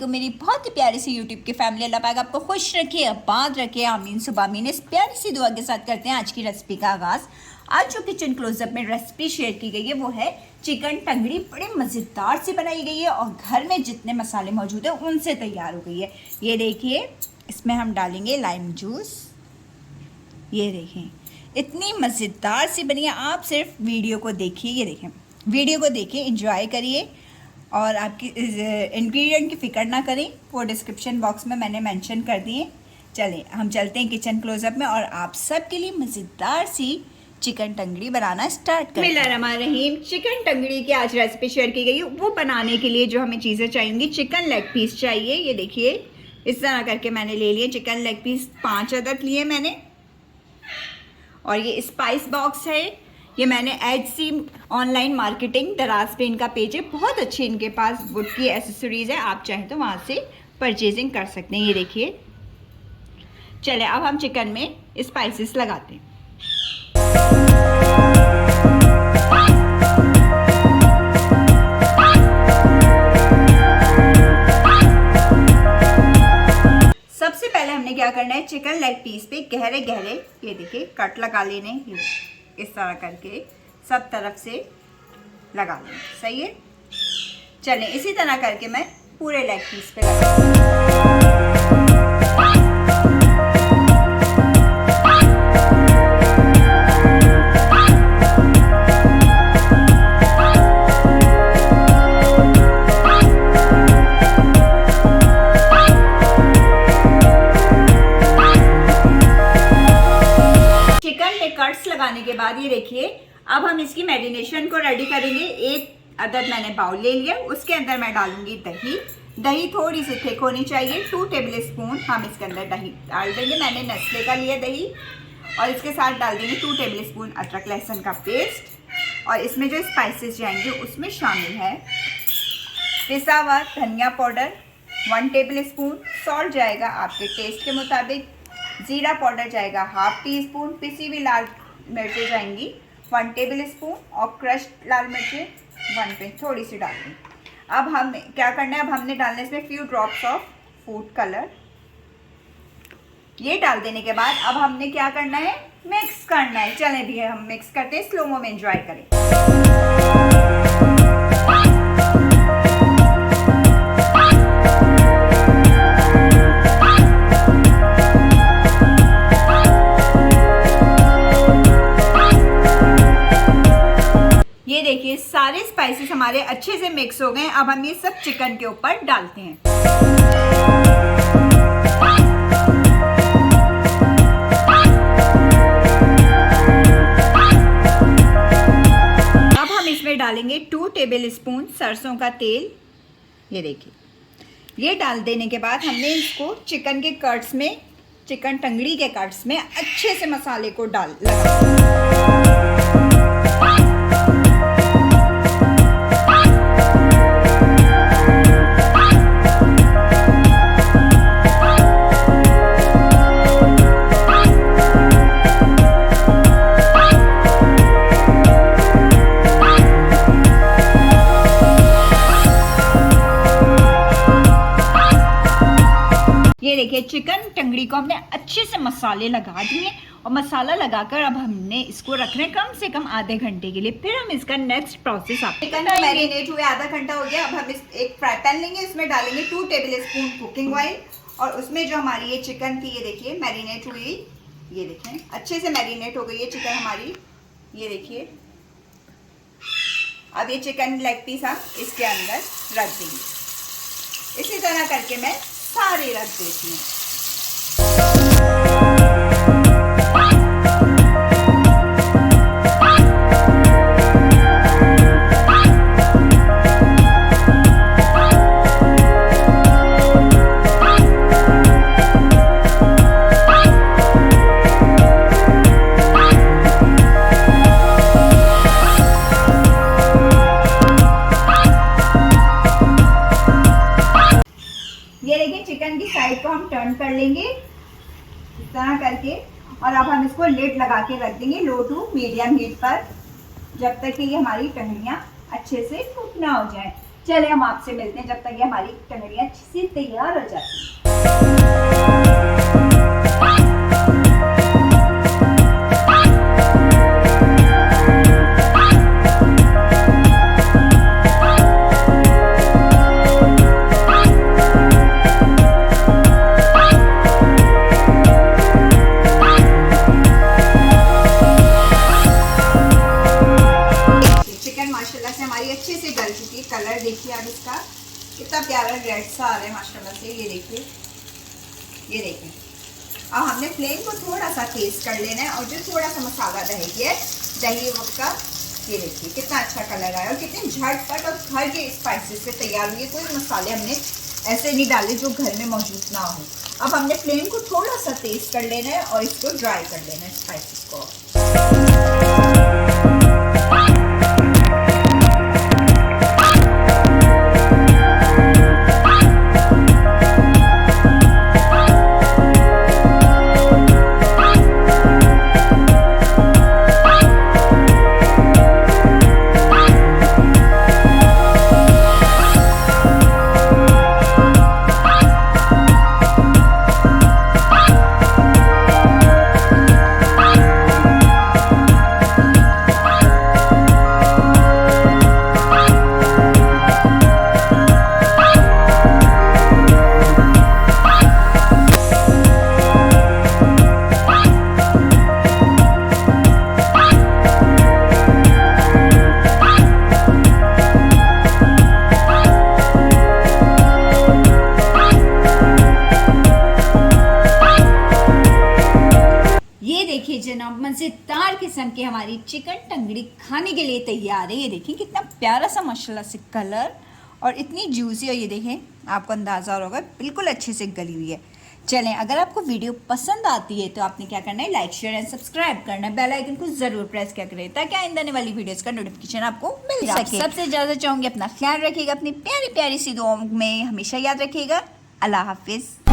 वालेकुम मेरी बहुत ही प्यारी सी यूट्यूब की फैमिली। अल्लाह पाक आपको खुश रखे, आबाद रखे, आमीन सुबह आमीन। इस प्यारी सी दुआ के साथ करते हैं आज की रेसिपी का आगाज़। आज जो किचन क्लोजअप में रेसिपी शेयर की गई है वो है चिकन टंगड़ी। बड़े मज़ेदार से बनाई गई है और घर में जितने मसाले मौजूद हैं उनसे तैयार हो गई है। ये देखिए, इसमें हम डालेंगे लाइम जूस। ये देखें इतनी मज़ेदार सी बनी है। आप सिर्फ वीडियो को देखिए, ये देखें वीडियो को देखिए, एंजॉय करिए और आपकी इंग्रेडिएंट की फ़िक्र ना करें, वो डिस्क्रिप्शन बॉक्स में मैंने मेंशन कर दिए। चलें हम चलते हैं किचन क्लोजअप में और आप सबके लिए मज़ेदार सी चिकन टंगड़ी बनाना स्टार्ट करें। बिस्मिल्लाहिर्रहमानिर्रहीम। चिकन टंगड़ी की आज रेसिपी शेयर की गई है। वो बनाने के लिए जो हमें चीज़ें चाहिए, चिकन लेग पीस चाहिए। ये देखिए इस तरह करके मैंने ले लिए चिकन लेग पीस, 5 अदद लिए मैंने। और ये स्पाइस बॉक्स है, ये मैंने एज सी ऑनलाइन मार्केटिंग दराज पे इनका पेज है, बहुत अच्छी इनके पास वुड की एसेसरीज़ है, आप चाहें तो वहाँ से परचेजिंग कर सकते हैं। ये देखिए, चले अब हम चिकन में स्पाइसेस लगाते हैं। सबसे पहले हमने क्या करना है, चिकन लेग पीस पे गहरे गहरे ये देखिए कट लगा लेने, इस तरह करके सब तरफ से लगा लें। सही है, चलें इसी तरह करके मैं पूरे लेग पीस पे लगा। कट्स लगाने के बाद ये देखिए, अब हम इसकी मैरिनेशन को रेडी करेंगे। एक अदद मैंने बाउल ले लिया, उसके अंदर मैं डालूंगी दही। दही थोड़ी सी थिक होनी चाहिए, 2 टेबल स्पून हम इसके अंदर दही डाल देंगे। मैंने नेस्ले का लिया दही और इसके साथ डाल देंगे 2 टेबल स्पून अदरक लहसुन का पेस्ट। और इसमें जो स्पाइसेस जाएंगे उसमें शामिल है पिसा हुआ धनिया पाउडर 1 टेबल स्पून, सॉल्ट जाएगा आपके टेस्ट के मुताबिक, जीरा पाउडर जाएगा 1/2 टीस्पून, पिसी हुई लाल मिर्चें जाएंगी 1 टेबल स्पून और क्रश्ड लाल मिर्चें 1 पे थोड़ी सी डाल दें। अब हम क्या करना है, अब हमने डालना है इसमें few drops of food colour. ये डाल देने के बाद अब हमने क्या करना है, मिक्स करना है। चलें भी हम मिक्स करते हैं, स्लो में एंजॉय करें। ये देखिए सारे स्पाइसेस हमारे अच्छे से मिक्स हो गए। अब हम ये सब चिकन के ऊपर डालते हैं। अब हम इसमें डालेंगे 2 टेबल स्पून सरसों का तेल। ये देखिए, ये डाल देने के बाद हमने इसको चिकन के कट्स में, चिकन टंगड़ी के कट्स में अच्छे से मसाले को डाल ये देखिए चिकन टंगड़ी को हमने अच्छे से मसाले लगा दिए और मसाला लगाकर अब हमने इसको रखना है कम से कम आधे घंटे के लिए। फिर हम इसका नेक्स्ट प्रोसेस आप चिकन मैरिनेट हुए आधा घंटा हो गया। अब हम एक फ्राई पैन लेंगे, इसमें डालेंगे 2 टेबल स्पून कुकिंग ऑयल और उसमें जो हमारी ये चिकन थी, ये देखिए मैरिनेट हुई, ये देखें अच्छे से मैरिनेट हो गई है चिकन हमारी। ये देखिए, अब ये चिकन लेग पीस हम इसके अंदर रख देंगे। इसी तरह करके मैं सारे रख देती हूँ। चिकन की साइड को हम टर्न कर लेंगे इस तरह करके और अब हम इसको लिड लगा के रख देंगे लो टू मीडियम हीट पर, जब तक कि ये हमारी टंगड़ियाँ अच्छे से कुक ना हो जाए। चले हम आपसे मिलते हैं जब तक ये हमारी टंगड़ियाँ अच्छी से तैयार हो जाती हैं। अच्छे से गल चुकी है। कलर देखिए आप इसका कितना प्यारा रेड सा आ रहा है माशाल्लाह से। ये देखिए, ये देखिए। अब हमने फ्लेम को थोड़ा सा तेज कर लेना है और जो थोड़ा सा मसाला दही वक्त का, ये देखिए कितना अच्छा कलर आया और कितने झटपट और घर के स्पाइसेस से तैयार हुई है। कोई मसाले हमने ऐसे नहीं डाले जो घर में मौजूद ना हो। अब हमने फ्लेम को थोड़ा सा तेज कर लेना है और इसको ड्राई कर लेना है स्पाइसेस को। जनाब मज़ेदार किस्म की हमारी चिकन टंगड़ी खाने के लिए तैयार है। ये देखें कितना प्यारा सा माशाल्लाह से कलर और इतनी जूसी। और ये देखें आपको अंदाज़ा होगा बिल्कुल अच्छे से गली हुई है। चलें, अगर आपको वीडियो पसंद आती है तो आपने क्या करना है, लाइक शेयर एंड सब्सक्राइब करना है। बेल आइकन को ज़रूर प्रेस क्या करें ताकि आइंदा आने वाली वीडियोज़ का नोटिफिकेशन आपको मिल सके। सबसे ज़्यादा चाहूँगी अपना ख्याल रखिएगा, अपनी प्यारी प्यारी सी दुआओं में हमेशा याद रखिएगा। अल्लाह हाफिज़।